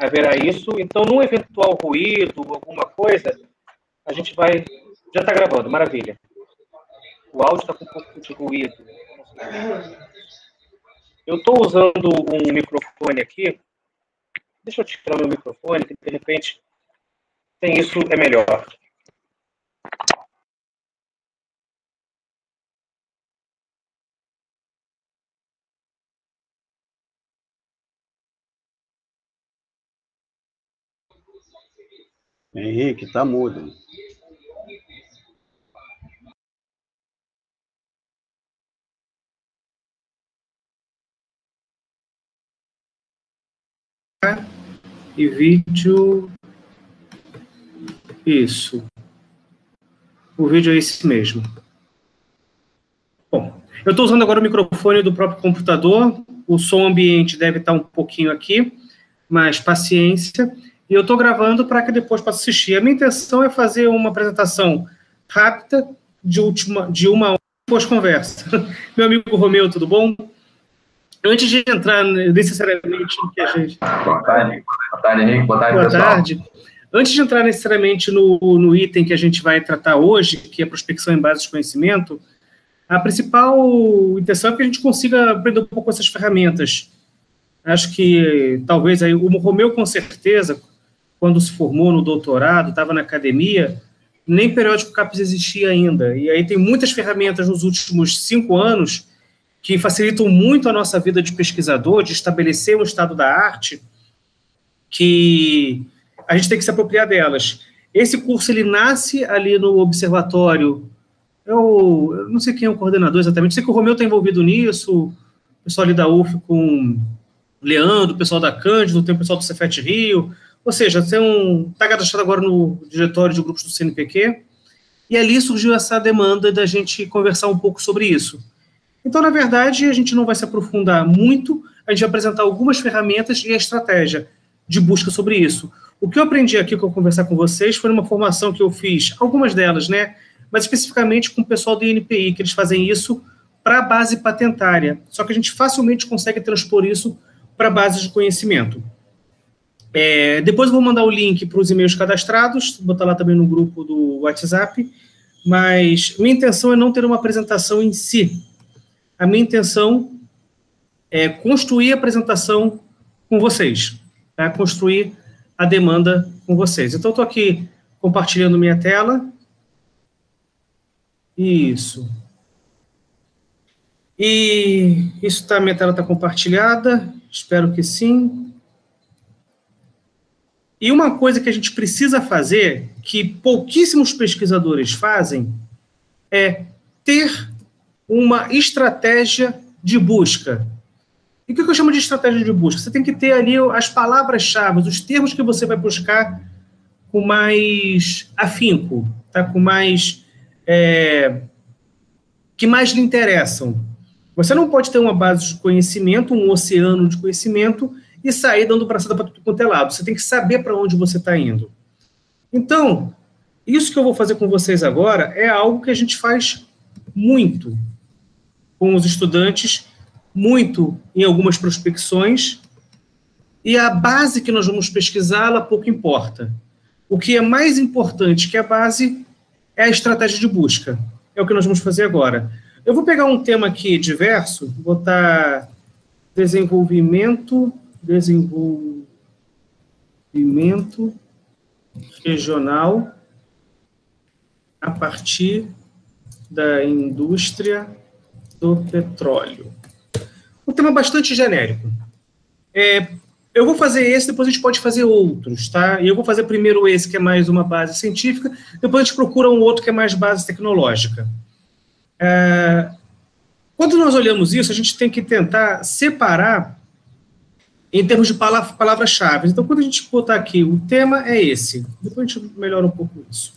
haverá isso. Então, num eventual ruído, alguma coisa, a gente vai... Já está gravando, maravilha. O áudio está com um pouco de ruído. Eu estou usando um microfone aqui. Deixa eu tirar meu microfone, que de repente, sem isso é melhor. Henrique, tá mudo. E vídeo... Isso. O vídeo é esse mesmo. Bom, eu estou usando agora o microfone do próprio computador. O som ambiente deve estar um pouquinho aqui, mas paciência. E eu estou gravando para que depois possa assistir. A minha intenção é fazer uma apresentação rápida de uma hora, depois conversa. Meu amigo Romeu, tudo bom? Antes de entrar necessariamente no que a gente... Boa tarde, Henrique. Boa tarde, pessoal. Boa tarde. Antes de entrar necessariamente no item que a gente vai tratar hoje, que é a prospecção em base de conhecimento, a principal intenção é que a gente consiga aprender um pouco essas ferramentas. Acho que talvez aí, o Romeu, com certeza, quando se formou no doutorado, estava na academia, nem periódico CAPES existia ainda. E aí tem muitas ferramentas nos últimos 5 anos que facilitam muito a nossa vida de pesquisador, de estabelecer um estado da arte, que a gente tem que se apropriar delas. Esse curso, ele nasce ali no observatório. Eu não sei quem é o coordenador exatamente, sei que o Romeu está envolvido nisso, o pessoal ali da UF com o Leandro, o pessoal da Cândido, tem o pessoal do Cefet Rio, ou seja, está cadastrado agora no diretório de grupos do CNPq, e ali surgiu essa demanda da gente conversar um pouco sobre isso. Então, na verdade, a gente não vai se aprofundar muito, a gente vai apresentar algumas ferramentas e a estratégia de busca sobre isso. O que eu aprendi aqui, que eu vou conversar com vocês, foi uma formação que eu fiz, algumas delas, né, mas especificamente com o pessoal do INPI, que eles fazem isso para a base patentária. Só que a gente facilmente consegue transpor isso para a base de conhecimento. Depois eu vou mandar o link para os e-mails cadastrados, vou botar lá também no grupo do WhatsApp, mas minha intenção é não ter uma apresentação em si. A minha intenção é construir a apresentação com vocês, tá? Construir a demanda com vocês. Então, estou aqui compartilhando minha tela. Isso. E isso tá, minha tela está compartilhada, espero que sim. E uma coisa que a gente precisa fazer, que pouquíssimos pesquisadores fazem, é ter uma estratégia de busca. E o que eu chamo de estratégia de busca? Você tem que ter ali as palavras-chave, os termos que você vai buscar com mais afinco, tá? Com mais... que mais lhe interessam. Você não pode ter uma base de conhecimento, um oceano de conhecimento, e sair dando braçada para tudo quanto é lado. Você tem que saber para onde você está indo. Então, isso que eu vou fazer com vocês agora é algo que a gente faz muito com os estudantes, muito em algumas prospecções, e a base que nós vamos pesquisá-la pouco importa. O que é mais importante que a base é a estratégia de busca. É o que nós vamos fazer agora. Eu vou pegar um tema aqui diverso, botar desenvolvimento regional a partir da indústria do petróleo. Um tema bastante genérico. Eu vou fazer esse, depois a gente pode fazer outros, tá? E eu vou fazer primeiro esse, que é mais uma base científica, depois a gente procura um outro que é mais base tecnológica. Quando nós olhamos isso, a gente tem que tentar separar em termos de palavras-chave. Então, quando a gente botar aqui, o tema é esse. Depois a gente melhora um pouco isso.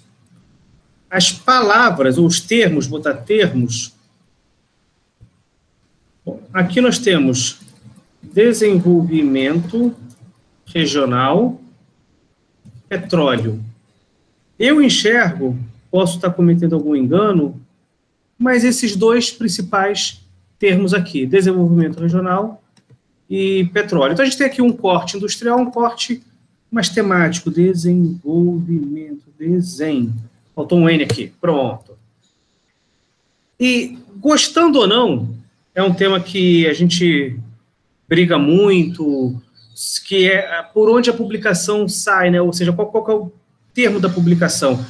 As palavras, ou os termos, botar termos. Bom, aqui nós temos desenvolvimento regional, petróleo. Eu enxergo, posso estar cometendo algum engano, mas esses dois principais termos aqui, desenvolvimento regional e petróleo. Então, a gente tem aqui um corte industrial, um corte mais temático, desenvolvimento, desenho. Faltou um N aqui, pronto. E, gostando ou não, é um tema que a gente briga muito, que é por onde a publicação sai, né? Ou seja, qual é o termo da publicação.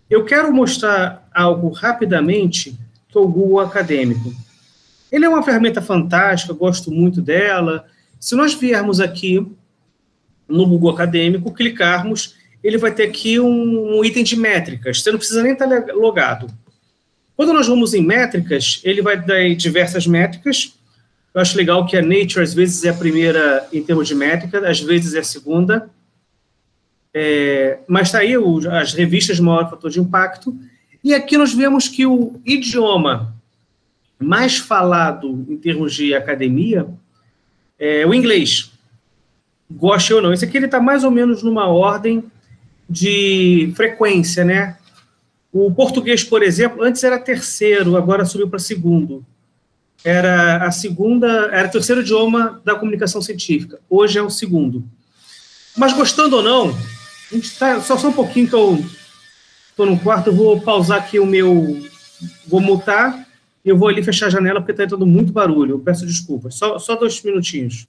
Eu quero mostrar algo rapidamente, que é o Google Acadêmico. Ele é uma ferramenta fantástica, eu gosto muito dela. Se nós viermos aqui no Google Acadêmico, clicarmos, ele vai ter aqui um item de métricas. Você não precisa nem estar logado. Quando nós vamos em métricas, ele vai dar diversas métricas. Eu acho legal que a Nature, às vezes, é a primeira em termos de métrica, às vezes é a segunda. Mas está aí as revistas de maior fator de impacto. E aqui nós vemos que o idioma mais falado em termos de academia é o inglês. Goste ou não. Esse aqui ele está mais ou menos numa ordem de frequência, né? O português, por exemplo, antes era terceiro, agora subiu para segundo. Era o terceiro idioma da comunicação científica. Hoje é o segundo. Mas gostando ou não, a gente tá, só um pouquinho que eu estou no quarto, eu vou pausar aqui vou mutar e eu vou ali fechar a janela porque está dando muito barulho. Eu peço desculpas. Só 2 minutinhos.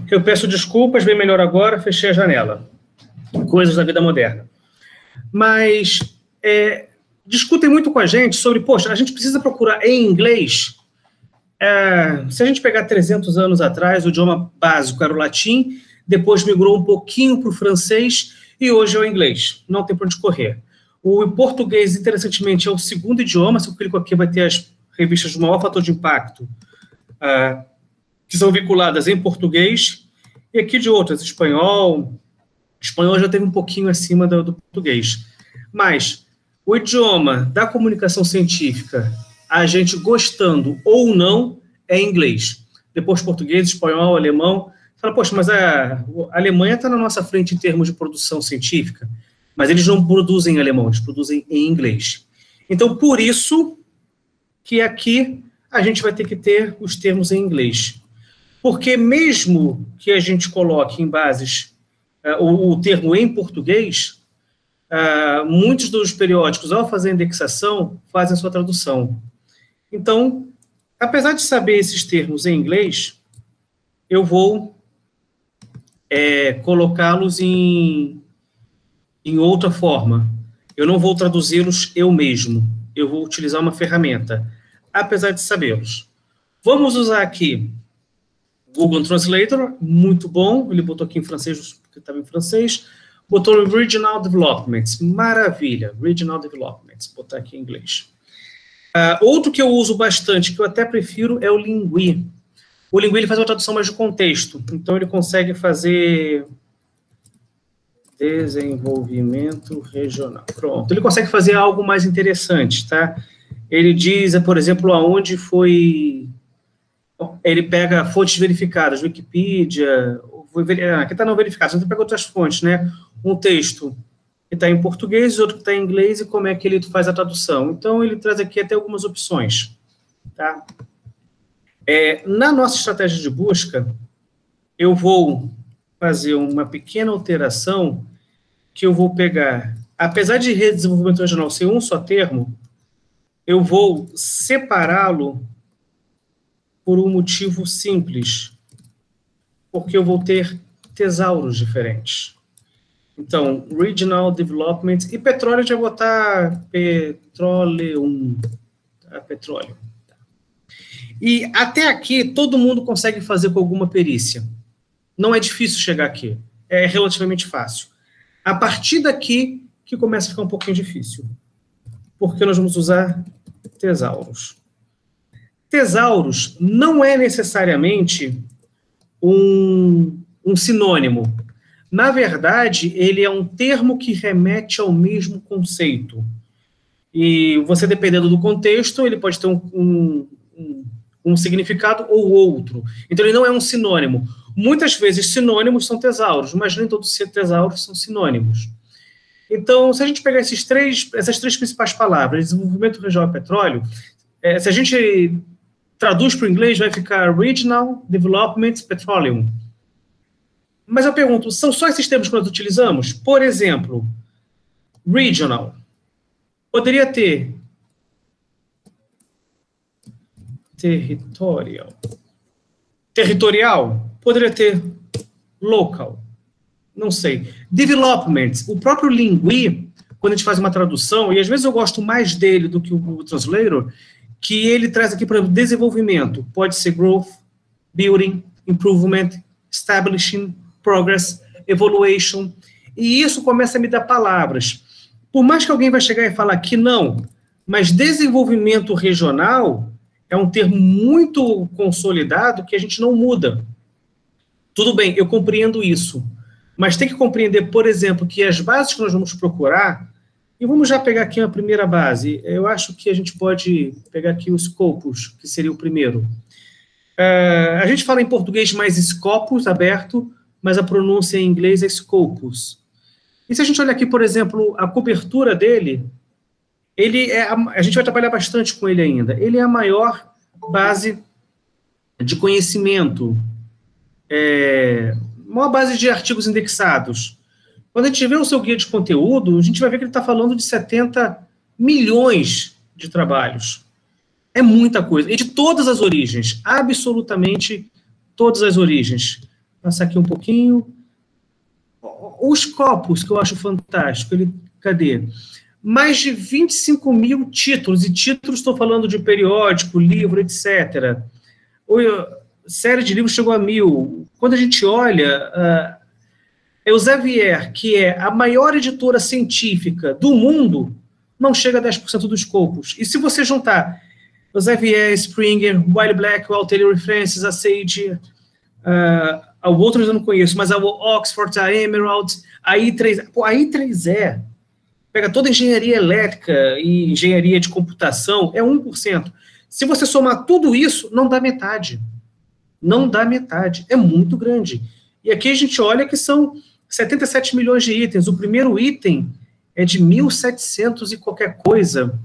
Eu peço desculpas, bem melhor agora, fechei a janela. Coisas da vida moderna. Mas discutem muito com a gente sobre, poxa, a gente precisa procurar em inglês. Se a gente pegar 300 anos atrás, o idioma básico era o latim, depois migrou um pouquinho para o francês e hoje é o inglês. Não tem para onde correr. O português, interessantemente, é o segundo idioma. Se eu clico aqui, vai ter as revistas de maior fator de impacto, que são vinculadas em português, e aqui de outras, espanhol. Espanhol já teve um pouquinho acima do português. Mas o idioma da comunicação científica, a gente gostando ou não, é inglês. Depois português, espanhol, alemão. Fala, poxa, mas a Alemanha está na nossa frente em termos de produção científica, mas eles não produzem em alemão, eles produzem em inglês. Então, por isso que aqui a gente vai ter que ter os termos em inglês. Porque mesmo que a gente coloque em bases o termo em português, muitos dos periódicos, ao fazer a indexação, fazem a sua tradução. Então, apesar de saber esses termos em inglês, eu vou colocá-los em outra forma. Eu não vou traduzi-los eu mesmo. Eu vou utilizar uma ferramenta, apesar de sabê-los. Vamos usar aqui Google Translator, muito bom. Ele botou aqui em francês, porque estava em francês. Botou Regional Developments, maravilha. Regional Developments, botar aqui em inglês. Outro que eu uso bastante, que eu até prefiro, é o Lingui. O Lingui ele faz uma tradução mais de contexto. Então, ele consegue fazer desenvolvimento regional. Pronto. Ele consegue fazer algo mais interessante, tá? Ele diz, por exemplo, aonde foi... Ele pega fontes verificadas, Wikipedia, que está não verificado, você pega outras fontes, né? Um texto que está em português, outro que está em inglês, e como é que ele faz a tradução. Então, ele traz aqui até algumas opções, tá? Na nossa estratégia de busca, eu vou fazer uma pequena alteração que eu vou pegar, apesar de rede de desenvolvimento regional ser um só termo, eu vou separá-lo por um motivo simples, porque eu vou ter tesauros diferentes. Então, Regional Development, e petróleo, a gente vai botar petróleo. E até aqui, todo mundo consegue fazer com alguma perícia. Não é difícil chegar aqui, é relativamente fácil. A partir daqui, que começa a ficar um pouquinho difícil, porque nós vamos usar tesauros. Tesauros não é necessariamente um sinônimo. Na verdade, ele é um termo que remete ao mesmo conceito. E você, dependendo do contexto, ele pode ter um significado ou outro. Então, ele não é um sinônimo. Muitas vezes, sinônimos são tesauros, mas nem todos os tesauros são sinônimos. Então, se a gente pegar essas três principais palavras, desenvolvimento regional e petróleo, se a gente traduz para o inglês, vai ficar Regional Development Petroleum. Mas eu pergunto, são só esses termos que nós utilizamos? Por exemplo, regional. Poderia ter territorial. Poderia ter local. Não sei. Development. O próprio Lingui, quando a gente faz uma tradução, e às vezes eu gosto mais dele do que o translator, que ele traz aqui, por exemplo, desenvolvimento. Pode ser growth, building, improvement, establishing, progress, evaluation. E isso começa a me dar palavras. Por mais que alguém vai chegar e falar que não, mas desenvolvimento regional é um termo muito consolidado que a gente não muda. Tudo bem, eu compreendo isso, mas tem que compreender, por exemplo, que as bases que nós vamos procurar, e vamos já pegar aqui a primeira base, eu acho que a gente pode pegar aqui os scopus, que seria o primeiro. A gente fala em português mais scopus, aberto, mas a pronúncia em inglês é scopus. E se a gente olhar aqui, por exemplo, a cobertura dele, a gente vai trabalhar bastante com ele ainda. Ele é a maior base de conhecimento, maior base de artigos indexados. Quando a gente vê o seu guia de conteúdo, a gente vai ver que ele está falando de 70 milhões de trabalhos. É muita coisa. E de todas as origens, absolutamente todas as origens. Vou passar aqui um pouquinho. Os Scopus, que eu acho fantástico, cadê? Mais de 25 mil títulos, e títulos estou falando de periódico, livro, etc. Série de livros chegou a 1000. Quando a gente olha, Elsevier, que é a maior editora científica do mundo, não chega a 10% dos Scopus. E se você juntar Elsevier, Springer, Wiley Blackwell, Taylor Francis, a Sage, outros eu não conheço, mas a Oxford, a Emerald, a I3E. Pô, a I3E pega toda a engenharia elétrica e engenharia de computação, é 1%. Se você somar tudo isso, não dá metade. Não dá metade. É muito grande. E aqui a gente olha que são 77 milhões de itens. O primeiro item é de 1.700 e qualquer coisa.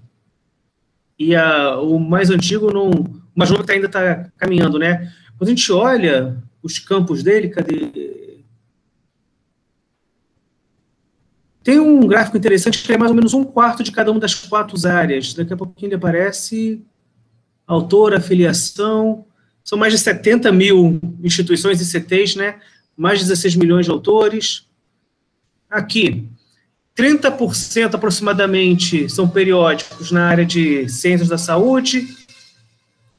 E o mais antigo, mas o que ainda está caminhando, né? Quando a gente olha os campos dele, cadê? Tem um gráfico interessante que é mais ou menos 1/4 de cada uma das 4 áreas. Daqui a pouquinho ele aparece. Autor, afiliação. São mais de 70 mil instituições e CTs, né? Mais de 16 milhões de autores. Aqui, 30% aproximadamente são periódicos na área de ciências da saúde,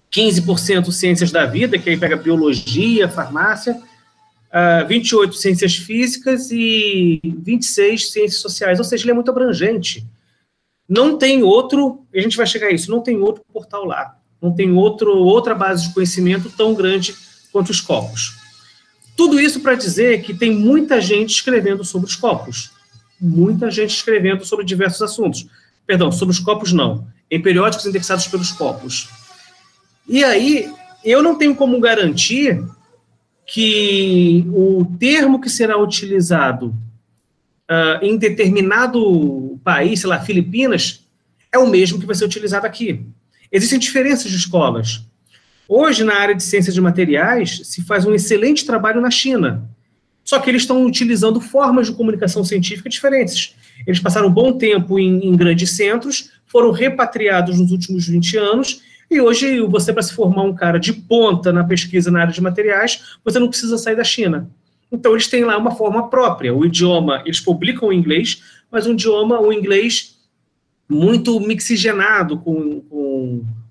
15% ciências da vida, que aí pega biologia, farmácia, 28% ciências físicas e 26% ciências sociais, ou seja, ele é muito abrangente. Não tem outro, a gente vai chegar a isso, não tem outro portal lá, não tem outra base de conhecimento tão grande quanto os Scopus. Tudo isso para dizer que tem muita gente escrevendo sobre os Scopus, muita gente escrevendo sobre diversos assuntos. Perdão, sobre os Scopus não, em periódicos indexados pelos Scopus. E aí, eu não tenho como garantir que o termo que será utilizado em determinado país, sei lá, Filipinas, é o mesmo que vai ser utilizado aqui. Existem diferenças de escolas. Hoje, na área de ciências de materiais, se faz um excelente trabalho na China. Só que eles estão utilizando formas de comunicação científica diferentes. Eles passaram um bom tempo em grandes centros, foram repatriados nos últimos 20 anos, e hoje, você, para se formar um cara de ponta na pesquisa na área de materiais, você não precisa sair da China. Então, eles têm lá uma forma própria. O idioma, eles publicam em inglês, mas um inglês muito mixigenado com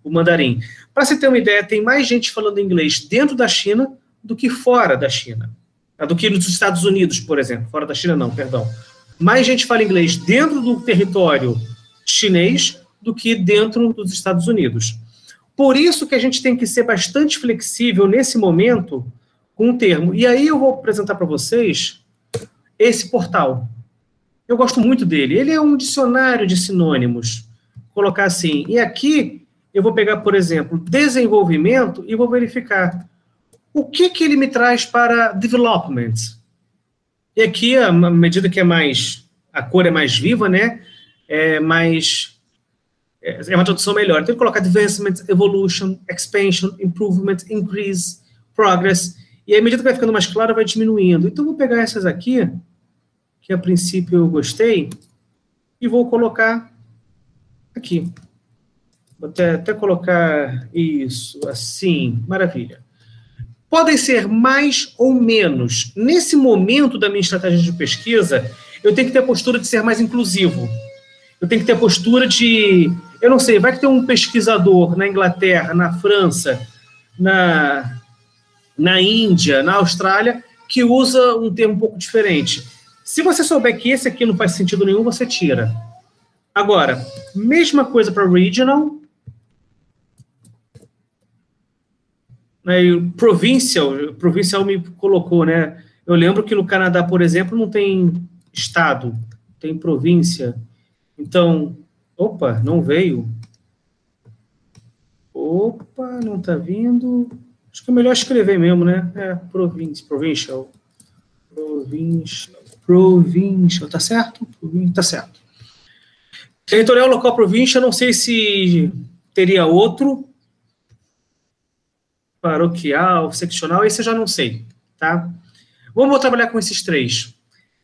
o mandarim. Para você ter uma ideia, tem mais gente falando inglês dentro da China do que fora da China. Do que nos Estados Unidos, por exemplo. Fora da China, não, perdão. Mais gente fala inglês dentro do território chinês do que dentro dos Estados Unidos. Por isso que a gente tem que ser bastante flexível nesse momento com o termo. E aí eu vou apresentar para vocês esse portal. Eu gosto muito dele. Ele é um dicionário de sinônimos. Vou colocar assim. E aqui eu vou pegar, por exemplo, desenvolvimento e vou verificar o que ele me traz para development. E aqui, à medida que a cor é mais viva, né? É uma tradução melhor. Então, eu vou colocar advancement, evolution, expansion, improvement, increase, progress. E à medida que vai ficando mais claro, vai diminuindo. Então, eu vou pegar essas aqui, que a princípio eu gostei, e vou colocar aqui. Vou até colocar isso, assim, maravilha. Podem ser mais ou menos. Nesse momento da minha estratégia de pesquisa, eu tenho que ter a postura de ser mais inclusivo. Eu tenho que ter a postura de... Eu não sei, vai que tem um pesquisador na Inglaterra, na França, na Índia, na Austrália, que usa um termo um pouco diferente. Se você souber que esse aqui não faz sentido nenhum, você tira. Agora, mesma coisa para regional. Provincial me colocou, né? Eu lembro que no Canadá, por exemplo, não tem estado, tem província. Então, opa, não veio. Opa, não está vindo. Acho que é melhor escrever mesmo, né? Provincial, tá certo? Tá certo. Territorial, local, província, não sei se teria outro. Paroquial, seccional, esse eu já não sei, tá? Vamos trabalhar com esses três.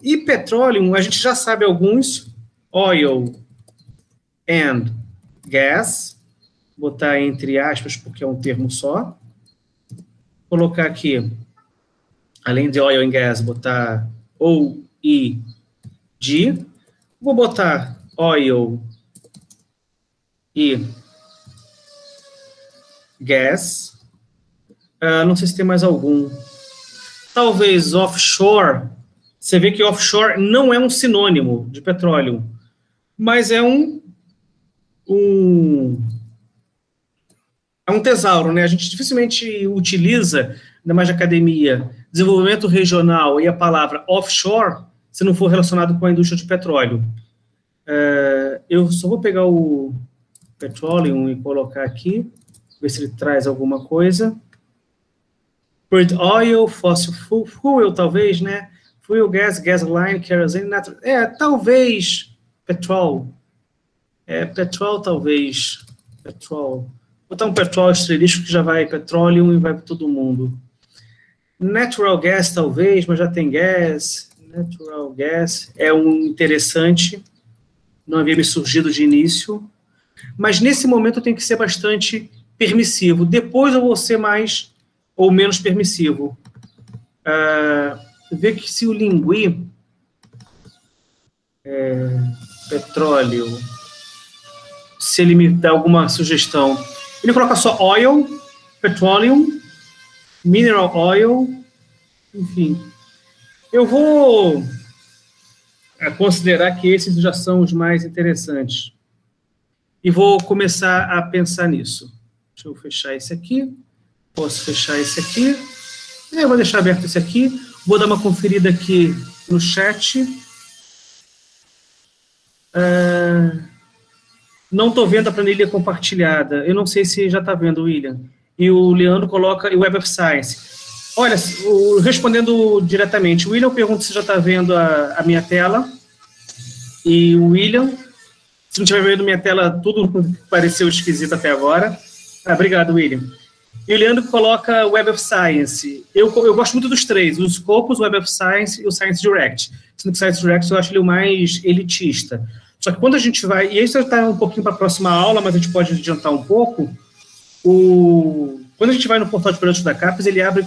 E petróleo, a gente já sabe alguns. Oil and gas. Botar entre aspas, porque é um termo só. Colocar aqui, além de oil and gas, botar OEG. Vou botar oil e gas. Não sei se tem mais algum. Talvez offshore. Você vê que offshore não é um sinônimo de petróleo, mas é um tesauro, né? A gente dificilmente utiliza, ainda mais de academia, desenvolvimento regional e a palavra offshore, se não for relacionado com a indústria de petróleo. Eu só vou pegar o petroleum e colocar aqui, ver se ele traz alguma coisa. Crude oil, fossil fuel, talvez, né? Fuel gas, gasoline, kerosene, talvez petrol. Petrol, talvez. Petrol. Vou botar um petrol esterilístico que já vai petróleo e vai para todo mundo. Natural gas, talvez, mas já tem gas. Natural gas é um interessante. Não havia me surgido de início. Mas nesse momento eu tenho que ser bastante permissivo. Depois eu vou ser mais ou menos permissivo. Ver que se o lingui petróleo, se ele me dá alguma sugestão, ele coloca só oil, petroleum, mineral oil, enfim. Eu vou considerar que esses já são os mais interessantes. E vou começar a pensar nisso. Deixa eu fechar esse aqui. Posso fechar esse aqui. Eu vou deixar aberto esse aqui. Vou dar uma conferida aqui no chat. Não estou vendo a planilha compartilhada. Eu não sei se já está vendo, William. E o Leandro coloca o Web of Science. Olha, respondendo diretamente, o William pergunta se já está vendo a minha tela. E o William, se não estiver vendo minha tela, tudo pareceu esquisito até agora. Obrigado, William. E o Leandro coloca Web of Science. Eu gosto muito dos três, o Scopus, o Web of Science e o Science Direct. Sendo que o Science Direct eu acho ele o mais elitista. Só que quando a gente vai... E isso está um pouquinho para a próxima aula, mas a gente pode adiantar um pouco. Quando a gente vai no portal de produtos da CAPES, ele abre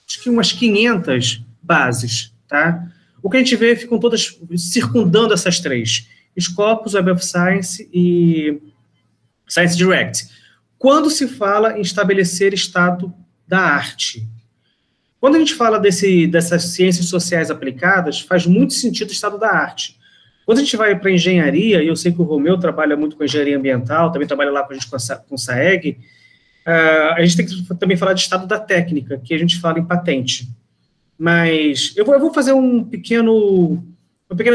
acho que umas 500 bases, tá? O que a gente vê ficam todas circundando essas três. Scopus, Web of Science e Science Direct. Quando se fala em estabelecer estado da arte. Quando a gente fala dessas ciências sociais aplicadas, faz muito sentido o estado da arte. Quando a gente vai para engenharia, e eu sei que o Romeu trabalha muito com engenharia ambiental, também trabalha lá com a gente com o SAEG, A gente tem que também falar de estado da técnica, que a gente fala em patente. Mas eu vou fazer uma pequena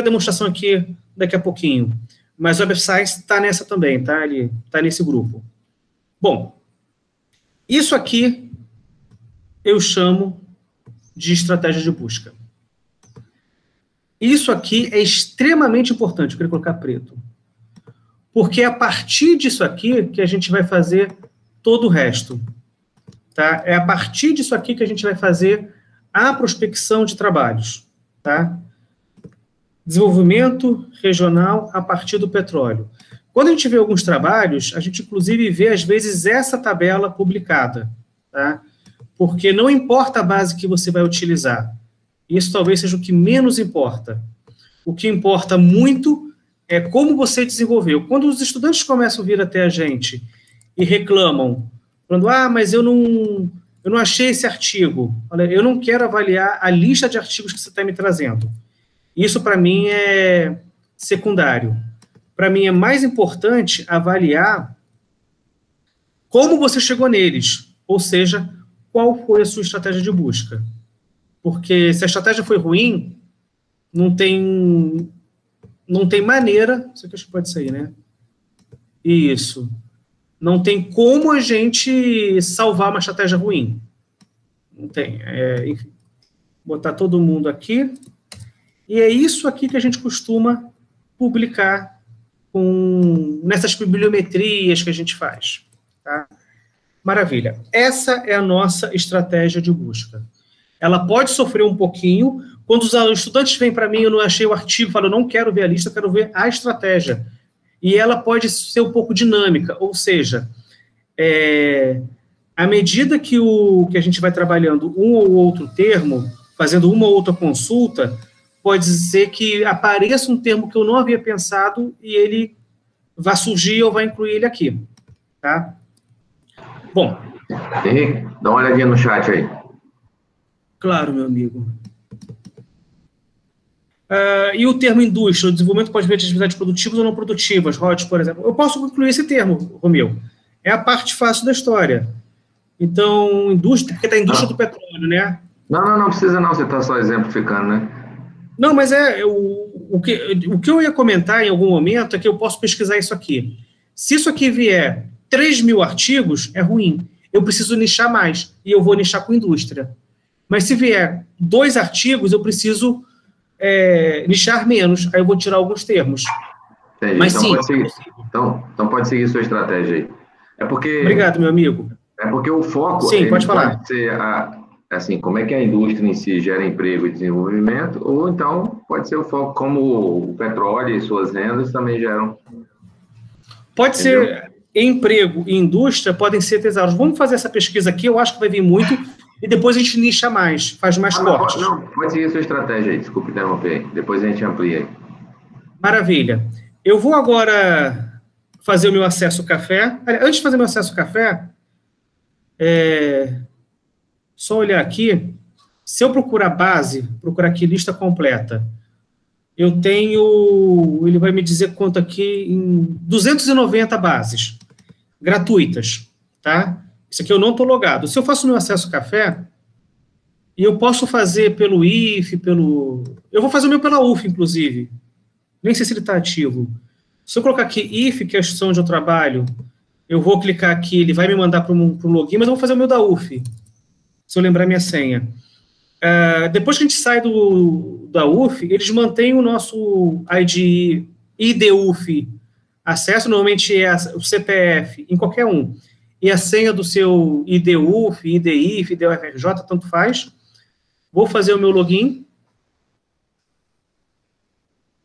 demonstração aqui daqui a pouquinho. Mas o Web of Science está nessa também, tá? Ele está nesse grupo. Bom, isso aqui eu chamo de estratégia de busca. Isso aqui é extremamente importante, eu queria colocar preto. Porque é a partir disso aqui que a gente vai fazer todo o resto. Tá? É a partir disso aqui que a gente vai fazer a prospecção de trabalhos. Tá? Desenvolvimento regional a partir do petróleo. Quando a gente vê alguns trabalhos, a gente inclusive vê, às vezes, essa tabela publicada. Tá? Porque não importa a base que você vai utilizar. Isso talvez seja o que menos importa. O que importa muito é como você desenvolveu. Quando os estudantes começam a vir até a gente e reclamam, falando, mas eu não achei esse artigo. Olha, eu não quero avaliar a lista de artigos que você está me trazendo. Isso, para mim, é secundário. Para mim, é mais importante avaliar como você chegou neles, ou seja, qual foi a sua estratégia de busca. Porque se a estratégia foi ruim, não tem maneira... Isso aqui acho que pode sair, né? Isso. Não tem como a gente salvar uma estratégia ruim. Não tem. Enfim, botar todo mundo aqui. E é isso aqui que a gente costuma publicar nessas bibliometrias que a gente faz. Tá? Maravilha. Essa é a nossa estratégia de busca. Ela pode sofrer um pouquinho. Quando os estudantes vêm para mim, eu não achei o artigo, falam, eu não quero ver a lista, eu quero ver a estratégia. E ela pode ser um pouco dinâmica, ou seja, à medida que a gente vai trabalhando um ou outro termo, fazendo uma ou outra consulta, pode ser que apareça um termo que eu não havia pensado e ele vai surgir ou vai incluir ele aqui. Tá? Bom. Henrique, dá uma olhadinha no chat aí. Claro, meu amigo. E o termo indústria, o desenvolvimento pode vir de atividades produtivas ou não produtivas, RODs, por exemplo. Eu posso incluir esse termo, Romeu. É a parte fácil da história. Então, indústria, porque está a indústria do petróleo, né? Não precisa não, você está só exemplificando, né? Não, mas o que eu ia comentar em algum momento é que eu posso pesquisar isso aqui. Se isso aqui vier 3.000 artigos, é ruim. Eu preciso nichar mais, e eu vou nichar com indústria. Mas se vier 2 artigos, eu preciso nichar menos, aí eu vou tirar alguns termos. Entendi. Mas então, sim. Então pode seguir sua estratégia aí. É porque... Obrigado, meu amigo. É porque o foco... Sim, pode falar. Pode ser, assim, como é que a indústria em si gera emprego e desenvolvimento, ou então pode ser o foco como o petróleo e suas rendas também geram. Pode ser emprego e indústria, podem ser tesouros. Vamos fazer essa pesquisa aqui, eu acho que vai vir muito... E depois a gente nicha mais, faz mais cortes. Não, pode seguir a sua estratégia aí, desculpe interromper. Depois a gente amplia aí. Maravilha. Eu vou agora fazer o meu acesso café. Antes de fazer meu acesso café, só olhar aqui. Se eu procurar base, procurar aqui lista completa, eu tenho, ele vai me dizer quanto aqui, em 290 bases gratuitas, tá? Isso aqui eu não estou logado. Se eu faço meu acesso café, e eu posso fazer pelo IF, eu vou fazer o meu pela UF, inclusive. Nem sei se ele está ativo. Se eu colocar aqui IF, que é a instituição onde eu trabalho, eu vou clicar aqui, ele vai me mandar para o login, mas eu vou fazer o meu da UF, se eu lembrar minha senha. Depois que a gente sai da UF, eles mantêm o nosso IDUF acesso, normalmente é o CPF, em qualquer um. E a senha do seu IDUF, IDIF, IDUFRJ, tanto faz. Vou fazer o meu login.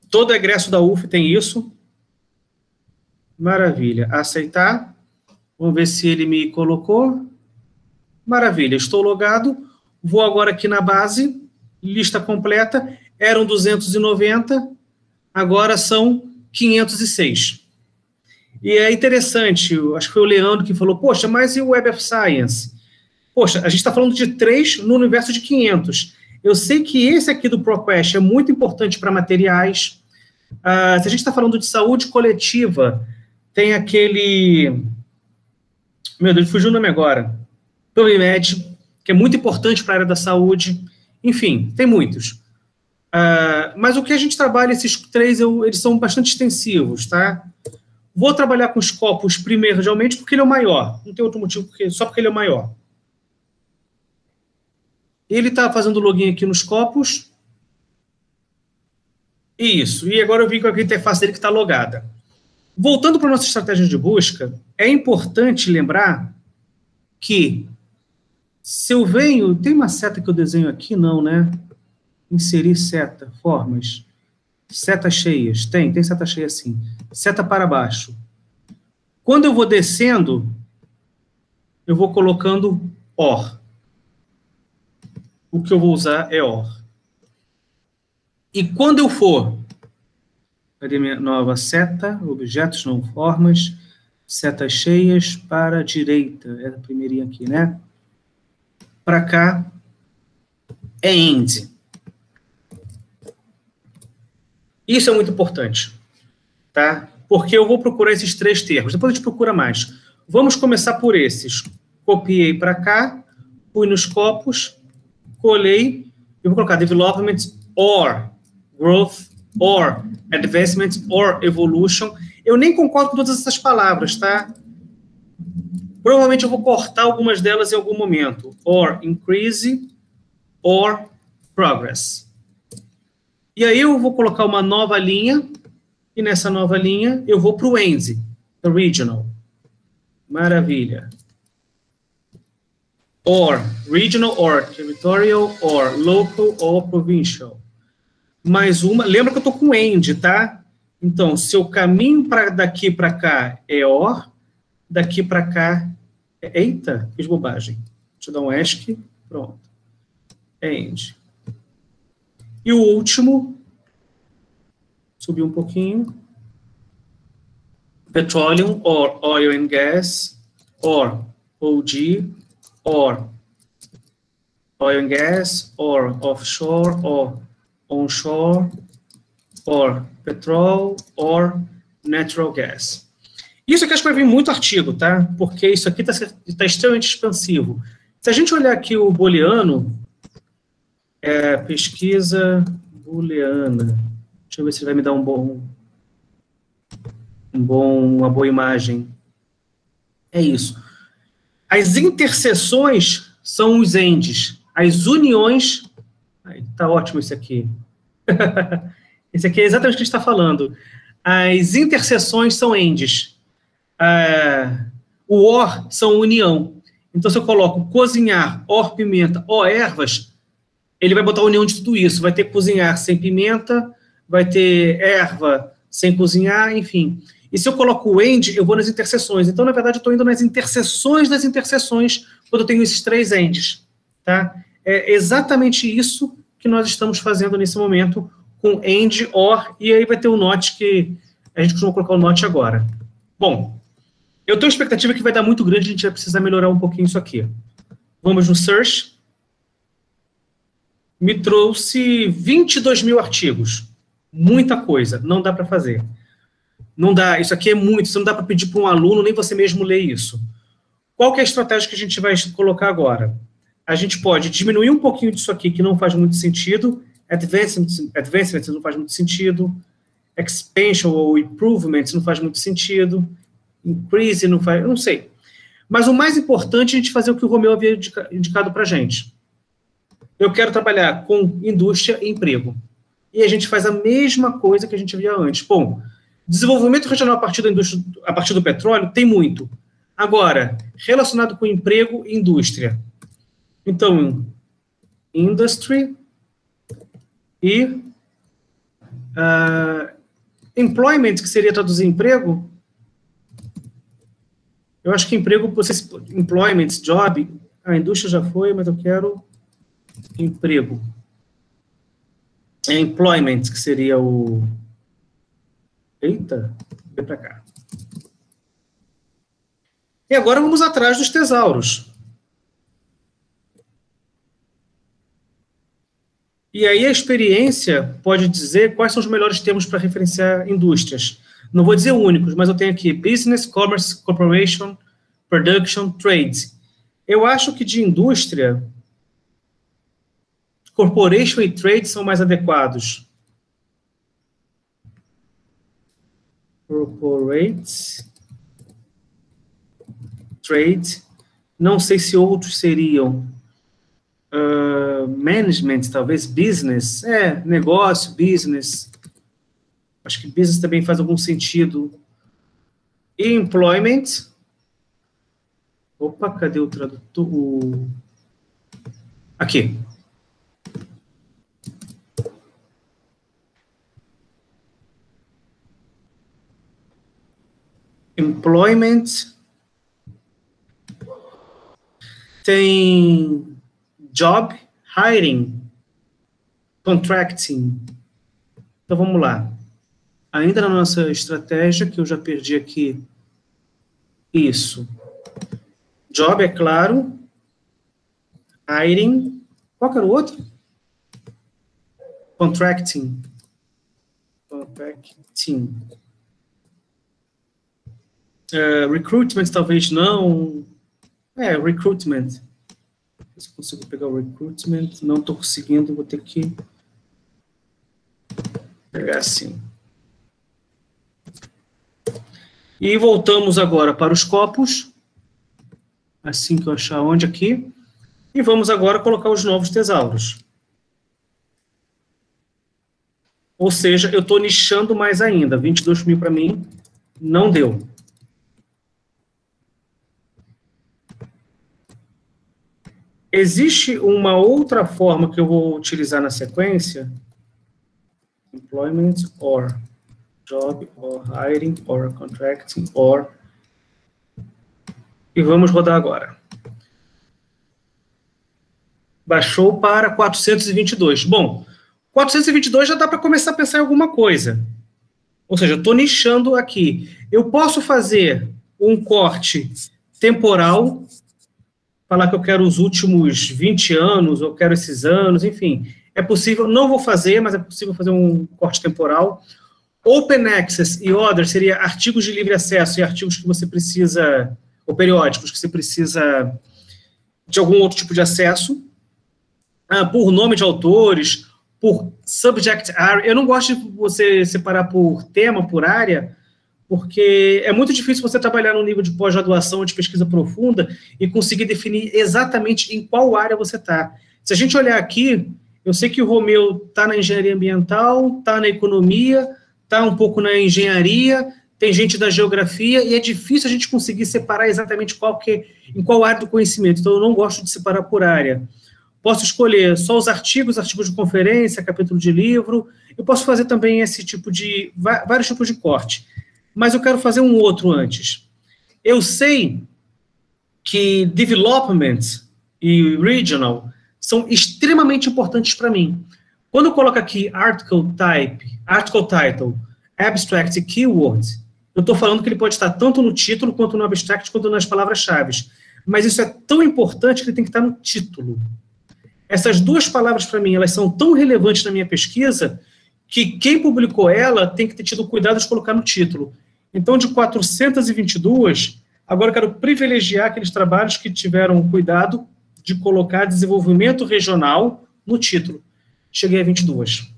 Todo egresso da UF tem isso. Maravilha. Aceitar. Vamos ver se ele me colocou. Maravilha. Estou logado. Vou agora aqui na base. Lista completa. Eram 290. Agora são 506. E é interessante, acho que foi o Leandro que falou, poxa, mas e o Web of Science? Poxa, a gente está falando de 3 no universo de 500. Eu sei que esse aqui do ProQuest é muito importante para materiais. Se a gente está falando de saúde coletiva, tem aquele Meu Deus, fugiu o nome agora. PubMed, que é muito importante para a área da saúde. Enfim, tem muitos. Mas o que a gente trabalha, esses três, eles são bastante extensivos, tá? Vou trabalhar com Scopus primordialmente porque ele é o maior. Não tem outro motivo, só porque ele é o maior. Ele está fazendo login aqui no Scopus. Isso. E agora eu vi com a interface dele que está logada. Voltando para a nossa estratégia de busca, é importante lembrar que se eu venho... Tem uma seta que eu desenho aqui? Não, né? Inserir seta, formas. Setas cheias. Tem seta cheia sim. Seta para baixo. Quando eu vou descendo, eu vou colocando OR. O que eu vou usar é OR. E quando eu for... Cadê minha nova seta? Objetos, não formas. Setas cheias para a direita. É a primeirinha aqui, né? Para cá é end. Isso é muito importante, tá? Porque eu vou procurar esses três termos. Depois a gente procura mais. Vamos começar por esses. Copiei para cá, fui nos Scopus, colei, eu vou colocar development or growth or advancement or evolution. Eu nem concordo com todas essas palavras, tá? Provavelmente eu vou cortar algumas delas em algum momento. Or increase or progress. E aí eu vou colocar uma nova linha, e nessa nova linha eu vou para o end, regional. Maravilha. Or regional, or territorial, or local, or provincial. Mais uma, lembra que eu estou com end, tá? Então, se eu caminho daqui para cá é or, daqui para cá é... Eita, fiz bobagem. Deixa eu dar um ESC, pronto. É end. E o último, subiu um pouquinho, petroleum, or oil and gas, or OG, or oil and gas, or offshore, or onshore, or petrol, or natural gas. Isso aqui eu escrevi muito artigo, tá? Porque isso aqui está extremamente expansivo. Se a gente olhar aqui o booleano, pesquisa booleana. Deixa eu ver se ele vai me dar uma boa imagem. É isso. As interseções são os ends. As uniões... Tá ótimo esse aqui. Esse aqui é exatamente o que a gente está falando. As interseções são ends. O or são união. Então, se eu coloco cozinhar, or pimenta, or ervas, ele vai botar a união de tudo isso. Vai ter cozinhar sem pimenta, vai ter erva sem cozinhar, enfim. E se eu coloco o end, eu vou nas interseções. Então, na verdade, eu estou indo nas interseções das interseções quando eu tenho esses três ends. Tá? É exatamente isso que nós estamos fazendo nesse momento com end, or, e aí vai ter o not que a gente costuma colocar o not agora. Bom, eu tenho expectativa que vai dar muito grande, a gente vai precisar melhorar um pouquinho isso aqui. Vamos no search. Me trouxe 22 mil artigos. Muita coisa, não dá para fazer. Não dá, isso aqui é muito, você não dá para pedir para um aluno, nem você mesmo ler isso. Qual que é a estratégia que a gente vai colocar agora? A gente pode diminuir um pouquinho disso aqui, que não faz muito sentido, advancement não faz muito sentido, expansion ou improvement não faz muito sentido, increase não faz, eu não sei. Mas o mais importante é a gente fazer o que o Romeu havia indicado para a gente. Eu quero trabalhar com indústria e emprego. E a gente faz a mesma coisa que a gente via antes. Bom, desenvolvimento regional a partir da indústria, a partir do petróleo, tem muito. Agora, relacionado com emprego e indústria. Então, industry e employment, que seria traduzir emprego. Eu acho que emprego, employment, job, a indústria já foi, mas eu quero emprego. Employment, que seria o... Eita, vem para cá. E agora vamos atrás dos tesauros. E aí a experiência pode dizer quais são os melhores termos para referenciar indústrias. Não vou dizer únicos, mas eu tenho aqui Business, Commerce, Corporation, production, trade. Eu acho que de indústria, corporation e trade são mais adequados. Corporate, trade. Não sei se outros seriam management, talvez business. Negócio, business. Acho que business também faz algum sentido. E employment. Opa, cadê o tradutor? Aqui. Employment. Tem job, hiring, contracting. Então, vamos lá. Ainda na nossa estratégia, que eu já perdi aqui. Isso. Job, é claro. Hiring. Qual que era o outro? Contracting. Contracting. Recruitment, talvez não. Recruitment. Se eu consigo pegar o recruitment. Não estou conseguindo, vou ter que pegar assim. E voltamos agora para os copos. Assim que eu achar onde aqui. E vamos agora colocar os novos tesauros. Ou seja, eu estou nichando mais ainda. 22 mil para mim não deu. Existe uma outra forma que eu vou utilizar na sequência. Employment, or job, or hiring, or contracting, or... E vamos rodar agora. Baixou para 422. Bom, 422 já dá para começar a pensar em alguma coisa. Ou seja, eu estou nichando aqui. Eu posso fazer um corte temporal, falar que eu quero os últimos 20 anos, eu quero esses anos, enfim. É possível, não vou fazer, mas é possível fazer um corte temporal. Open Access e Other seria artigos de livre acesso e artigos que você precisa, ou periódicos, que você precisa de algum outro tipo de acesso. Por nome de autores, por subject area. Eu não gosto de você separar por tema, por área, porque é muito difícil você trabalhar no nível de pós-graduação, de pesquisa profunda, e conseguir definir exatamente em qual área você está. Se a gente olhar aqui, eu sei que o Romeu está na engenharia ambiental, está na economia, está um pouco na engenharia, tem gente da geografia, e é difícil a gente conseguir separar exatamente em qual área do conhecimento. Então, eu não gosto de separar por área. Posso escolher só os artigos de conferência, capítulo de livro. Eu posso fazer também esse tipo de... vários tipos de corte. Mas eu quero fazer um outro antes. Eu sei que development e regional são extremamente importantes para mim. Quando eu coloco aqui article title, abstract e keyword, eu estou falando que ele pode estar tanto no título, quanto no abstract, quanto nas palavras-chave. Mas isso é tão importante que ele tem que estar no título. Essas duas palavras, para mim, elas são tão relevantes na minha pesquisa que quem publicou ela tem que ter tido cuidado de colocar no título. Então, de 422, agora eu quero privilegiar aqueles trabalhos que tiveram cuidado de colocar desenvolvimento regional no título. Cheguei a 22.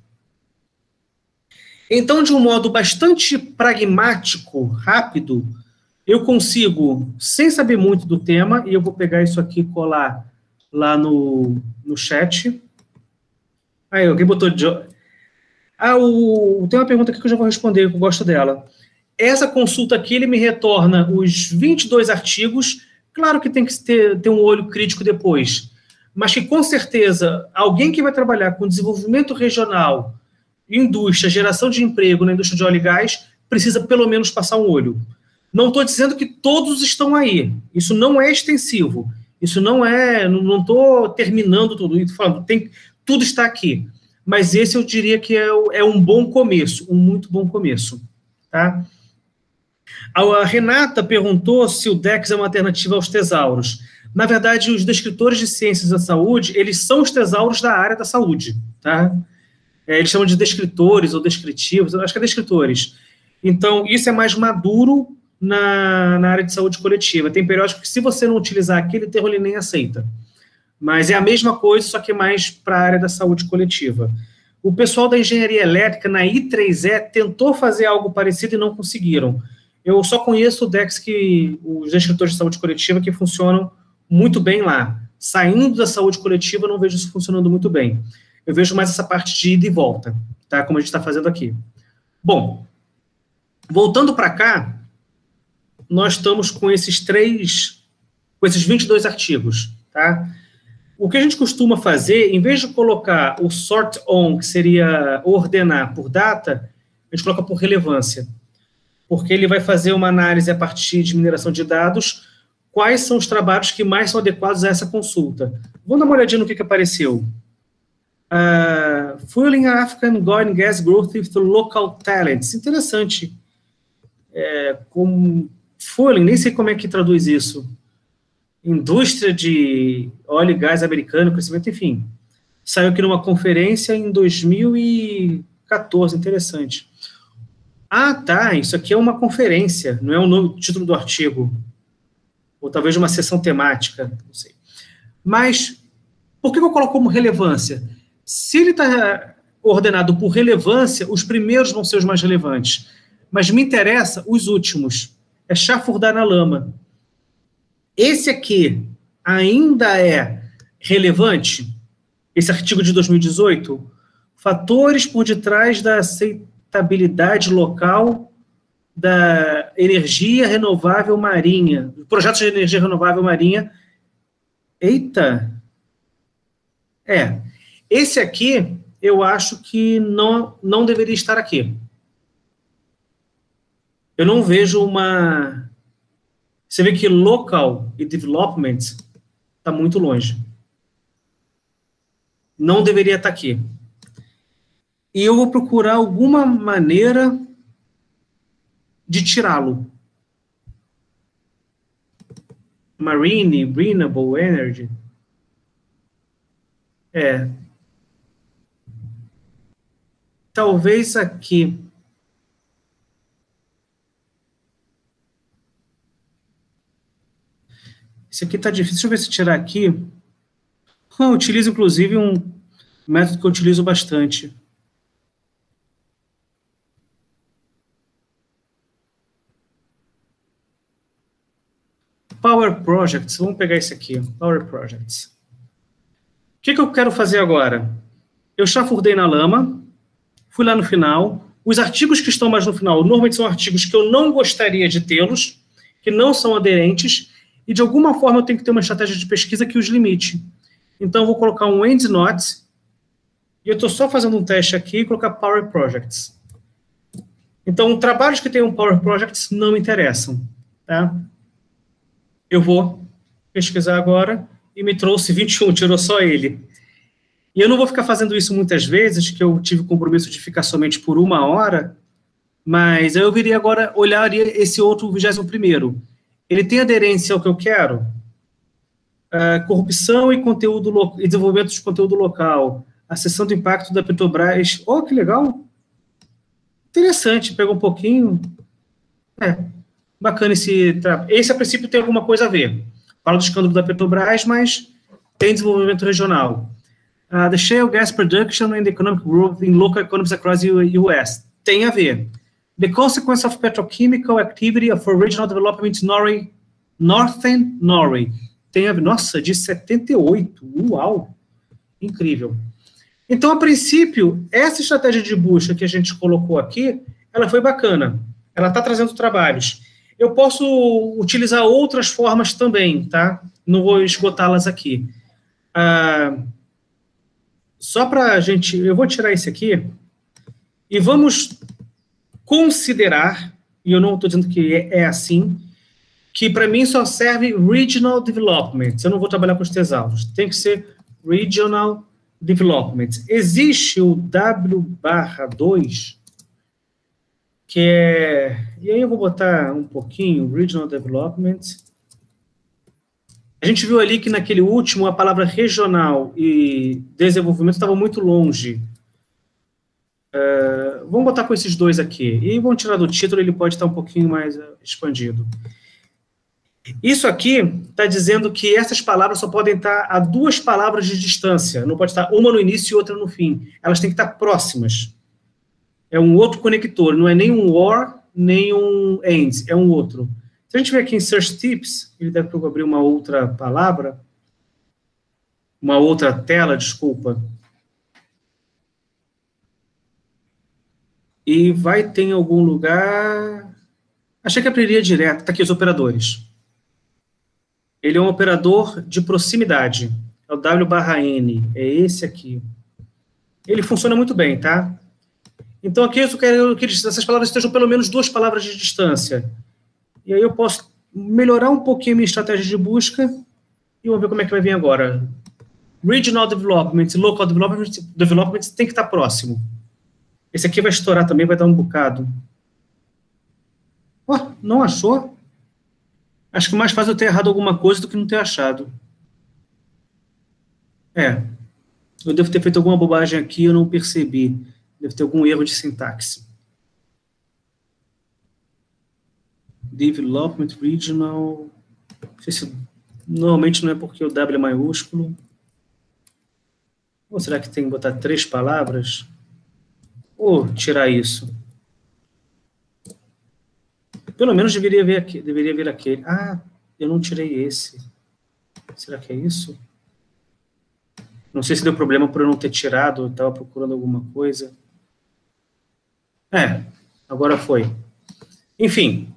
Então, de um modo bastante pragmático, rápido, eu consigo, sem saber muito do tema, e eu vou pegar isso aqui e colar lá no chat. Aí, alguém botou... tem uma pergunta aqui que eu já vou responder, que eu gosto dela. Essa consulta aqui, ele me retorna os 22 artigos, claro que tem que ter um olho crítico depois, mas que, com certeza, alguém que vai trabalhar com desenvolvimento regional, indústria, geração de emprego na indústria de óleo e gás, precisa pelo menos passar um olho. Não estou dizendo que todos estão aí, isso não é extensivo, isso não estou terminando tudo, estou falando, tudo está aqui, mas esse eu diria que é um bom começo, um muito bom começo, tá? A Renata perguntou se o DEX é uma alternativa aos tesauros. Na verdade, os descritores de ciências da saúde, eles são os tesauros da área da saúde, tá? Eles chamam de descritores ou descritivos, eu acho que é descritores. Então, isso é mais maduro na área de saúde coletiva. Tem periódico que, se você não utilizar aquele termo, ele nem aceita. Mas é a mesma coisa, só que mais para a área da saúde coletiva. O pessoal da engenharia elétrica, na I3E, tentou fazer algo parecido e não conseguiram. Eu só conheço o DEX, os descritores de saúde coletiva, que funcionam muito bem lá. Saindo da saúde coletiva, não vejo isso funcionando muito bem. Eu vejo mais essa parte de ida e volta, tá? Como a gente está fazendo aqui. Bom, voltando para cá, nós estamos com esses 22 artigos, tá? O que a gente costuma fazer, em vez de colocar o sort on, que seria ordenar por data, a gente coloca por relevância, porque ele vai fazer uma análise a partir de mineração de dados, quais são os trabalhos que mais são adequados a essa consulta. Vamos dar uma olhadinha no que apareceu. Fueling African Oil and Gas Growth with Local Talents. Interessante. Fueling, nem sei como é que traduz isso. Indústria de óleo e gás americano, crescimento, enfim. Saiu aqui numa conferência em 2014, interessante. Ah, tá, isso aqui é uma conferência, não é o título do artigo. Ou talvez uma sessão temática, não sei. Mas, por que eu coloco como relevância? Se ele está ordenado por relevância, os primeiros vão ser os mais relevantes. Mas me interessa os últimos. É chafurdar na lama. Esse aqui ainda é relevante? Esse artigo de 2018? Fatores por detrás da aceitabilidade local da energia renovável marinha. Projetos de energia renovável marinha. Eita! Esse aqui, eu acho que não deveria estar aqui. Eu não vejo uma... Você vê que local e development está muito longe. Não deveria estar aqui. E eu vou procurar alguma maneira de tirá-lo. Marine, Renewable Energy. Talvez aqui. Esse aqui está difícil. Deixa eu ver se tirar aqui. Eu utilizo, inclusive, um método que eu utilizo bastante. Power Projects. Vamos pegar esse aqui. Power Projects. O que eu quero fazer agora? Eu chafurdei na lama. Fui lá no final. Os artigos que estão mais no final, normalmente são artigos que eu não gostaria de tê-los, que não são aderentes, e de alguma forma eu tenho que ter uma estratégia de pesquisa que os limite. Então, eu vou colocar um EndNote, e eu estou só fazendo um teste aqui, e colocar Power Projects. Então, trabalhos que tenham Power Projects não me interessam. Tá? Eu vou pesquisar agora, e me trouxe 21, tirou só ele. E eu não vou ficar fazendo isso muitas vezes, que eu tive compromisso de ficar somente por 1 hora, mas eu viria agora, olharia esse outro 21º. Ele tem aderência ao que eu quero? Corrupção e e desenvolvimento de conteúdo local. Acessão do impacto da Petrobras. Oh, que legal. Interessante, pegou um pouquinho. Bacana esse trabalho. Esse, a princípio, tem alguma coisa a ver. Fala do escândalo da Petrobras, mas tem desenvolvimento regional. The shale gas production and economic growth in local economies across the U.S. Tem a ver. The consequence of petrochemical activity for regional development in Norway, Northern Norway. Tem a ver. Nossa, de 78. Uau! Incrível. Então, a princípio, essa estratégia de busca que a gente colocou aqui, ela foi bacana. Ela está trazendo trabalhos. Eu posso utilizar outras formas também, tá? Não vou esgotá-las aqui. Só para a gente... Eu vou tirar esse aqui e vamos considerar, e eu não estou dizendo que é assim, que para mim só serve Regional Development. Eu não vou trabalhar com os tesauros. Tem que ser Regional Development. Existe o W/2, que é... E aí eu vou botar um pouquinho, Regional Development. A gente viu ali que naquele último a palavra regional e desenvolvimento estavam muito longe. Vamos botar com esses dois aqui. E vamos tirar do título, ele pode estar um pouquinho mais expandido. Isso aqui está dizendo que essas palavras só podem estar a 2 palavras de distância. Não pode estar uma no início e outra no fim. Elas têm que estar próximas. É um outro conector. Não é nem um OR, nem um AND. É um outro. Se a gente ver aqui em Search Tips, ele deve abrir uma outra palavra. Uma outra tela, desculpa. E vai ter em algum lugar... Achei que abriria direto. Está aqui os operadores. Ele é um operador de proximidade. É o W/N. É esse aqui. Ele funciona muito bem, tá? Então, aqui eu quero que essas palavras estejam pelo menos 2 palavras de distância. E aí eu posso melhorar um pouquinho a minha estratégia de busca. E vamos ver como é que vai vir agora. Regional Development e Local Development tem que estar próximo. Esse aqui vai estourar também, vai dar um bocado. Não achou? Acho que mais fácil eu ter errado alguma coisa do que não ter achado. Eu devo ter feito alguma bobagem aqui, eu não percebi. Deve ter algum erro de sintaxe. Development Regional... Não sei se... Normalmente não é porque o W é maiúsculo. Ou será que tem que botar 3 palavras? Ou tirar isso? Pelo menos deveria ver aquele. Eu não tirei esse. Será que é isso? Não sei se deu problema por eu não ter tirado, eu estava procurando alguma coisa. Agora foi. Enfim.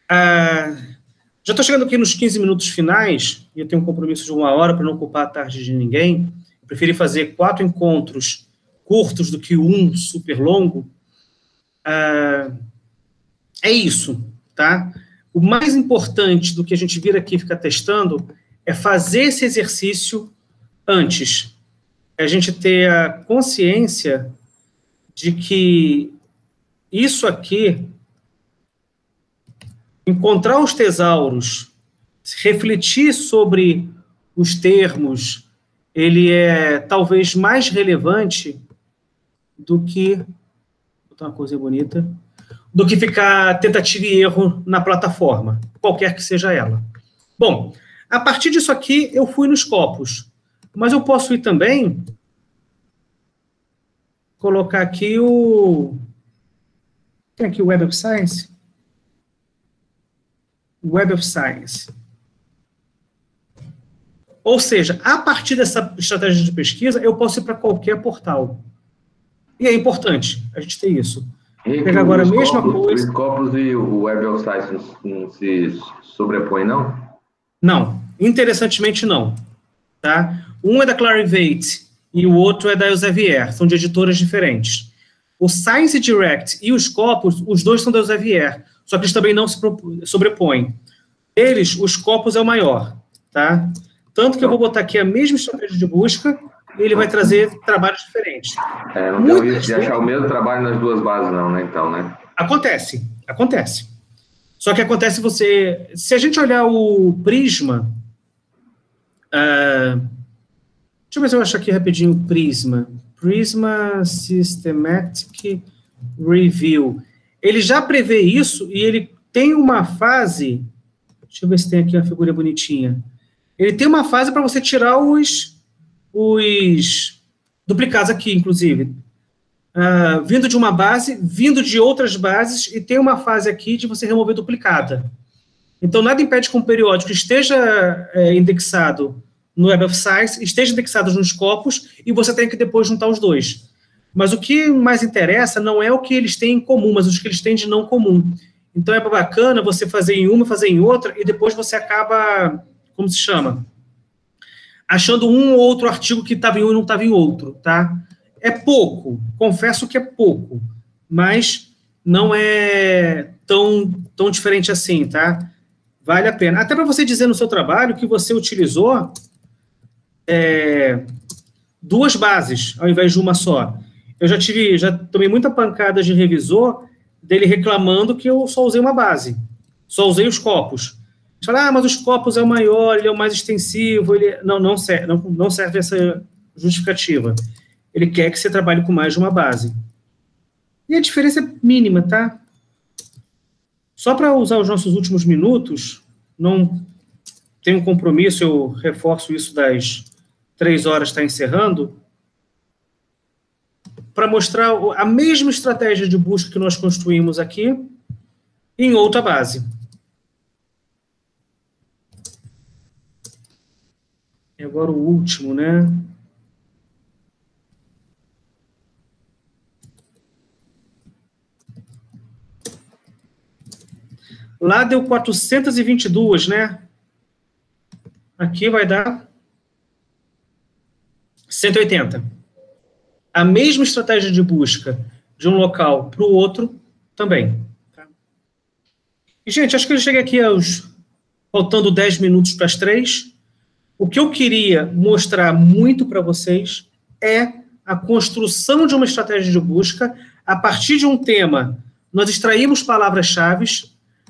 Já estou chegando aqui nos 15 minutos finais, e eu tenho um compromisso de 1 hora para não ocupar a tarde de ninguém. Eu preferi fazer 4 encontros curtos do que um super longo. É isso, tá? O mais importante do que a gente vir aqui e ficar testando é fazer esse exercício antes. É a gente ter a consciência de que isso aqui, encontrar os tesauros, refletir sobre os termos, ele é talvez mais relevante do que... Vou botar uma coisa bonita... do que ficar tentativa e erro na plataforma, qualquer que seja ela. Bom, a partir disso aqui, eu fui nos copos, mas eu posso ir também, colocar aqui o... Tem aqui o Web of Science? Web of Science. Ou seja, a partir dessa estratégia de pesquisa, eu posso ir para qualquer portal. E é importante a gente ter isso. Pegar agora a mesma coisa. Os copos e o Web of Science não se sobrepõem, não? Não. Interessantemente, não. Tá? Um é da Clarivate e o outro é da Elsevier. São de editoras diferentes. O Science Direct e os copos, os dois são da Elsevier. Só que eles também não se sobrepõem. Eles, os copos é o maior. Tá? Tanto que eu vou botar aqui a mesma estratégia de busca e ele vai trazer trabalhos diferentes. Não tem risco de achar o mesmo trabalho nas 2 bases, não, né? Então, né? Acontece. Só que acontece você... Se a gente olhar o Prisma... deixa eu ver se eu acho aqui rapidinho o Prisma. Prisma Systematic Review. Ele já prevê isso e ele tem uma fase... Deixa eu ver se tem aqui uma figura bonitinha. Ele tem uma fase para você tirar os duplicados aqui, inclusive. Vindo de uma base, vindo de outras bases, e tem uma fase aqui de você remover duplicada. Então, nada impede que um periódico esteja indexado no Web of Science, esteja indexado nos copos, e você tem que depois juntar os dois. Mas o que mais interessa não é o que eles têm em comum, mas os que eles têm de não comum. Então, é bacana você fazer em uma, fazer em outra, e depois você acaba, como se chama? Achando um ou outro artigo que estava em um e não estava em outro, tá? É pouco, confesso que é pouco, mas não é tão diferente assim, tá? Vale a pena. Até para você dizer no seu trabalho que você utilizou 2 bases, ao invés de uma só. Eu já tomei muita pancada de revisor dele reclamando que eu só usei uma base, só usei os copos. Fala, mas os copos é o maior, ele é o mais extensivo, não serve essa justificativa. Ele quer que você trabalhe com mais de uma base. E a diferença é mínima, tá? Só para usar os nossos últimos minutos, não tenho um compromisso, eu reforço isso das 3 horas, está encerrando, para mostrar a mesma estratégia de busca que nós construímos aqui em outra base. E agora o último, né? Lá deu 422, né? Aqui vai dar 180. A mesma estratégia de busca de um local para o outro também. Tá? E, gente, acho que eu cheguei aqui faltando 10 minutos para as 3. O que eu queria mostrar muito para vocês é a construção de uma estratégia de busca. A partir de um tema, nós extraímos palavras-chave.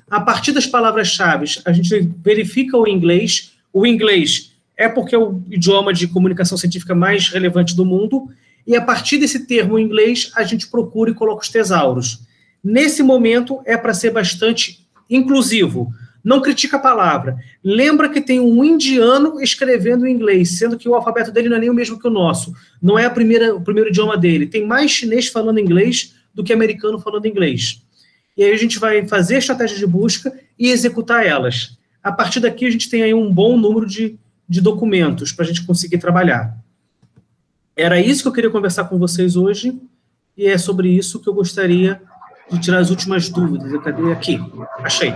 A partir das palavras-chave, a gente verifica o inglês. O inglês é porque é o idioma de comunicação científica mais relevante do mundo. E a partir desse termo inglês, a gente procura e coloca os tesauros. Nesse momento, é para ser bastante inclusivo. Não critica a palavra. Lembra que tem um indiano escrevendo em inglês, sendo que o alfabeto dele não é nem o mesmo que o nosso. Não é o primeiro idioma dele. Tem mais chinês falando inglês do que americano falando inglês. E aí a gente vai fazer a estratégia de busca e executar elas. A partir daqui, a gente tem aí um bom número de documentos para a gente conseguir trabalhar. Era isso que eu queria conversar com vocês hoje, e é sobre isso que eu gostaria de tirar as últimas dúvidas. Cadê? Aqui. Achei.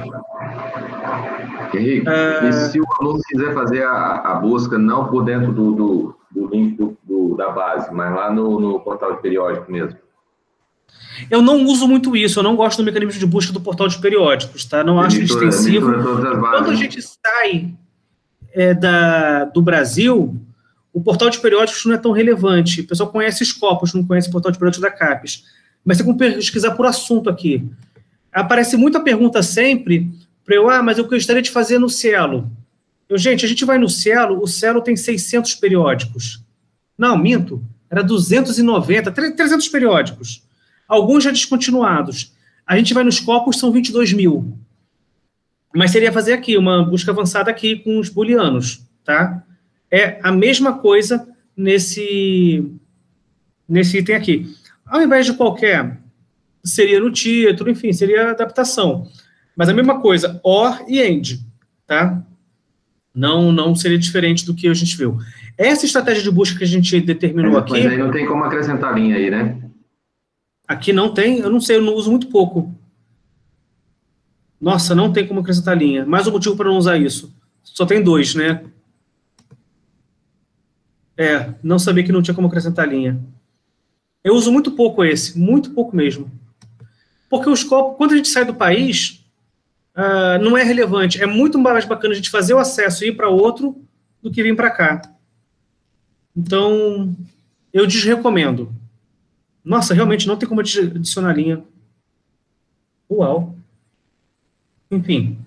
Henrique, e se o aluno quiser fazer a busca não por dentro do link da base, mas lá no portal de periódico mesmo? Eu não uso muito isso, eu não gosto do mecanismo de busca do portal de periódicos, tá? Não acho extensivo. Quando a gente sai do Brasil, o portal de periódicos não é tão relevante. O pessoal conhece Scopus, não conhece o portal de periódicos da CAPES. Mas tem como pesquisar por assunto aqui. Aparece muita pergunta sempre para eu, mas eu gostaria de fazer no Cielo. Gente, a gente vai no Cielo, o Cielo tem 600 periódicos. Não, minto, era 290, 300 periódicos. Alguns já descontinuados. A gente vai nos Scopus, são 22 mil. Mas seria fazer aqui, uma busca avançada aqui com os booleanos, tá? É a mesma coisa nesse item aqui. Ao invés de qualquer, seria no título, enfim, seria adaptação. Mas a mesma coisa, or e end, tá? Não seria diferente do que a gente viu. Essa estratégia de busca que a gente determinou aqui... Mas aí não tem como acrescentar linha aí, né? Aqui não tem, eu não sei, eu não uso muito pouco. Nossa, não tem como acrescentar linha. Mais um motivo para não usar isso. Só tem 2, né? Não sabia que não tinha como acrescentar linha. Eu uso muito pouco esse, muito pouco mesmo. Porque o Scopus, quando a gente sai do país, não é relevante. É muito mais bacana a gente fazer o acesso e ir para outro do que vir para cá. Então, eu desrecomendo. Nossa, realmente não tem como adicionar linha. Uau. Enfim.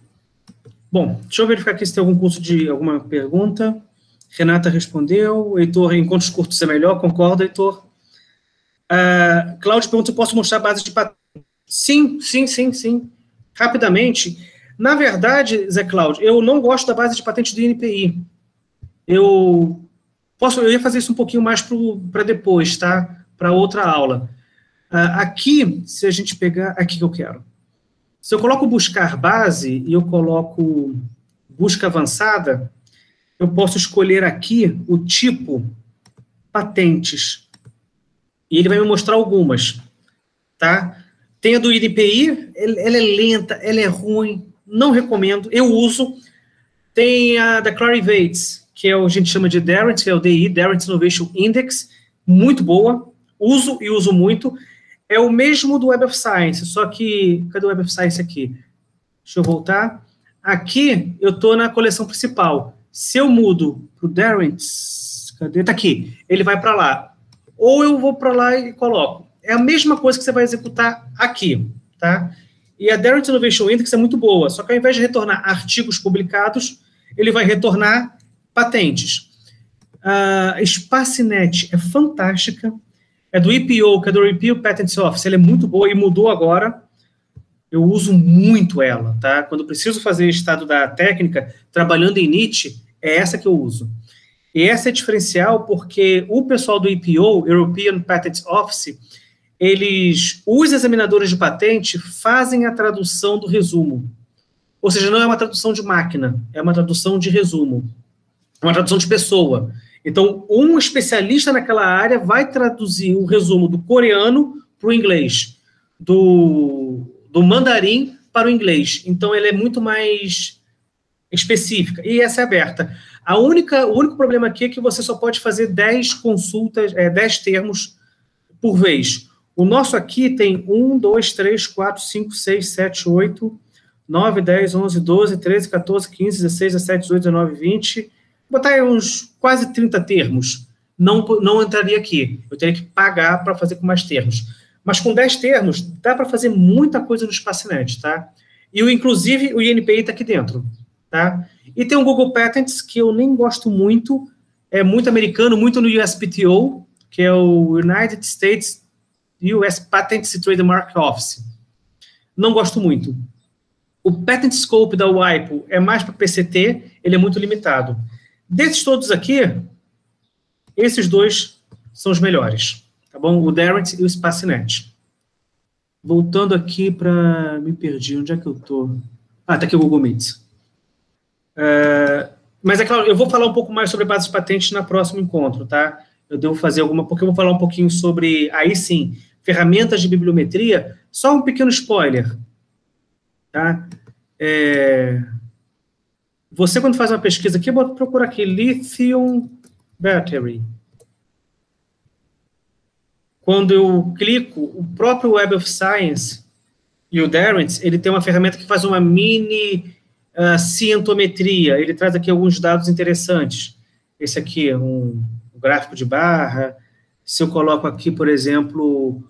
Bom, deixa eu verificar aqui se tem algum curso de alguma pergunta. Renata respondeu. Heitor, encontros curtos é melhor. Concordo, Heitor. Cláudio pergunta se eu posso mostrar a base de patente. Sim. Rapidamente. Na verdade, Zé Cláudio, eu não gosto da base de patente do INPI. Eu ia fazer isso um pouquinho mais para depois, tá? Para outra aula. Aqui, se a gente pegar... Aqui que eu quero. Se eu coloco buscar base e eu coloco busca avançada, eu posso escolher aqui o tipo patentes. E ele vai me mostrar algumas. Tá? Tem a do INPI, ela é lenta, ela é ruim, não recomendo, eu uso. Tem a da Clarivates, que a gente chama de Darent, que é o DI, Darent Innovation Index, muito boa. Uso e uso muito. É o mesmo do Web of Science, só que... Cadê o Web of Science aqui? Deixa eu voltar. Aqui, eu estou na coleção principal. Se eu mudo para o Darent... Cadê? Está aqui. Ele vai para lá. Ou eu vou para lá e coloco. É a mesma coisa que você vai executar aqui. Tá? E a Darent Innovation Index é muito boa, só que ao invés de retornar artigos publicados, ele vai retornar patentes. A Spacinet é fantástica. é do EPO, que é do European Patent Office. Ela é muito boa e mudou agora. Eu uso muito ela, tá? Quando preciso fazer estado da técnica, trabalhando em NIT, é essa que eu uso. E essa é diferencial porque o pessoal do EPO, European Patent Office, os examinadores de patente fazem a tradução do resumo. Ou seja, não é uma tradução de máquina, é uma tradução de resumo. É uma tradução de pessoa. Então, um especialista naquela área vai traduzir o resumo do coreano para o inglês, do mandarim para o inglês. Então, ela é muito mais específica. E essa é aberta. O único problema aqui é que você só pode fazer 10 consultas, 10 termos por vez. O nosso aqui tem 1, 2, 3, 4, 5, 6, 7, 8, 9, 10, 11, 12, 13, 14, 15, 16, 17, 18, 19, 20. Vou botar aí uns quase 30 termos. Não entraria aqui. Eu teria que pagar para fazer com mais termos. Mas com 10 termos, dá para fazer muita coisa no Espacinet, tá? E, inclusive, o INPI está aqui dentro, tá? E tem o Google Patents, que eu nem gosto muito, é muito americano, muito no USPTO, que é o United States US Patents and Trademark Office. Não gosto muito. O Patent Scope da WIPO é mais para PCT, ele é muito limitado. Desses todos aqui, esses dois são os melhores, tá bom? O Darent e o Spacinet. Voltando aqui para... Me perdi, onde é que eu estou? Ah, tá aqui o Google Meet. Mas é claro, eu vou falar um pouco mais sobre bases de patentes no próximo encontro, tá? Eu devo fazer porque eu vou falar um pouquinho sobre, aí sim, ferramentas de bibliometria. Só um pequeno spoiler, tá? Você, quando faz uma pesquisa aqui, procura aqui, Lithium Battery. Quando eu clico, o próprio Web of Science e o Darent, ele tem uma ferramenta que faz uma mini cientometria. Ele traz aqui alguns dados interessantes. Esse aqui é um gráfico de barra. Se eu coloco aqui, por exemplo,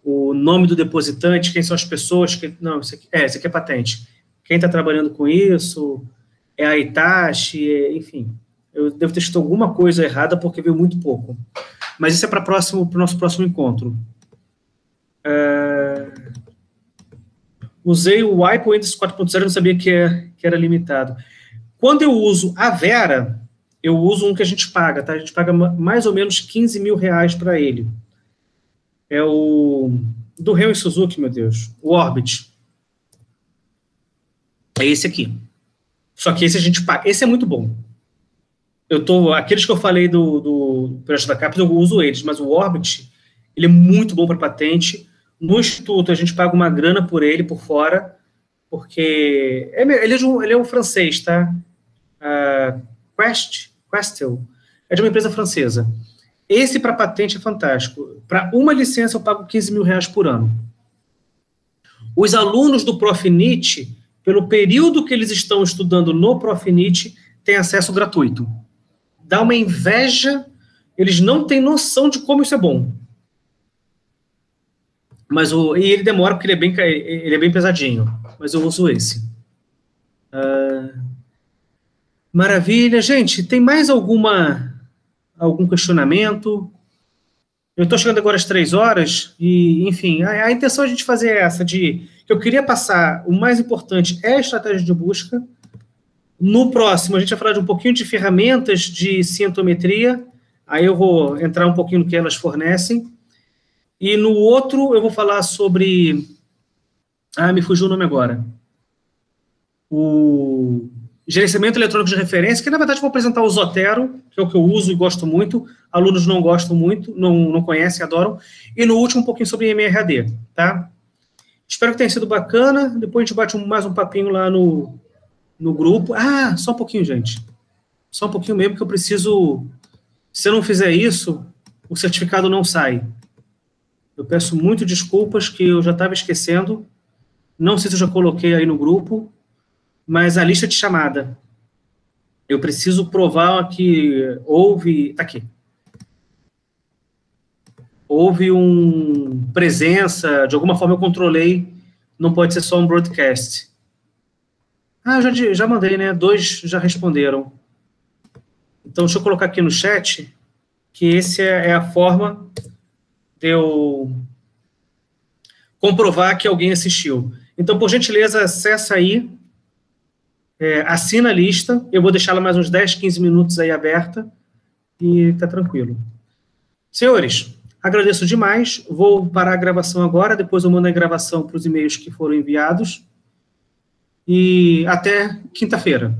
o nome do depositante, quem são as pessoas que... Não, esse aqui é patente. Quem está trabalhando com isso, é a Itachi, enfim. Eu devo ter escrito alguma coisa errada porque veio muito pouco. Mas isso é para o nosso próximo encontro. Usei o WIPO Windows 4.0, não sabia que era limitado. Quando eu uso a Vera, eu uso um que a gente paga, tá? A gente paga mais ou menos 15 mil reais para ele. É o do Ryo Suzuki, meu Deus. O Orbit. É esse aqui. Só que esse a gente paga. Esse é muito bom. Aqueles que eu falei do projeto da CAPES, eu uso eles, mas o Orbit, ele é muito bom para patente. No Instituto, a gente paga uma grana por ele, por fora, porque ele é um francês, tá? Questel, é de uma empresa francesa. Esse para patente é fantástico. Para uma licença, eu pago 15 mil reais por ano. Os alunos do Profinit, pelo período que eles estão estudando no Profinit, têm acesso gratuito. Dá uma inveja, eles não têm noção de como isso é bom. E ele demora porque ele é bem pesadinho, mas eu uso esse. Maravilha. Gente, tem mais algum questionamento? Eu estou chegando agora às 3 horas e, enfim, a intenção é a gente fazer essa que eu queria passar, o mais importante é a estratégia de busca. No próximo, a gente vai falar de um pouquinho de ferramentas de cientometria, aí eu vou entrar um pouquinho no que elas fornecem. E no outro, eu vou falar sobre... me fugiu o nome agora. O gerenciamento eletrônico de referência, que, na verdade, eu vou apresentar o Zotero, que é o que eu uso e gosto muito. Alunos não gostam muito, não conhecem, adoram. E no último, um pouquinho sobre MRAD, tá? Espero que tenha sido bacana. Depois a gente bate mais um papinho lá no grupo. Só um pouquinho, gente. Só um pouquinho mesmo, que eu preciso... Se eu não fizer isso, o certificado não sai. Eu peço muito desculpas, que eu já estava esquecendo. Não sei se eu já coloquei aí no grupo, mas a lista de chamada. Eu preciso provar que houve... Está aqui. Houve presença, de alguma forma eu controlei, não pode ser só um broadcast. Já mandei, né? 2 já responderam. Então, deixa eu colocar aqui no chat, que esse é a forma eu comprovar que alguém assistiu. Então, por gentileza, acessa aí, assina a lista, eu vou deixar ela mais uns 10, 15 minutos aí aberta, e tá tranquilo. Senhores, agradeço demais, vou parar a gravação agora, depois eu mando a gravação para os e-mails que foram enviados, e até quinta-feira.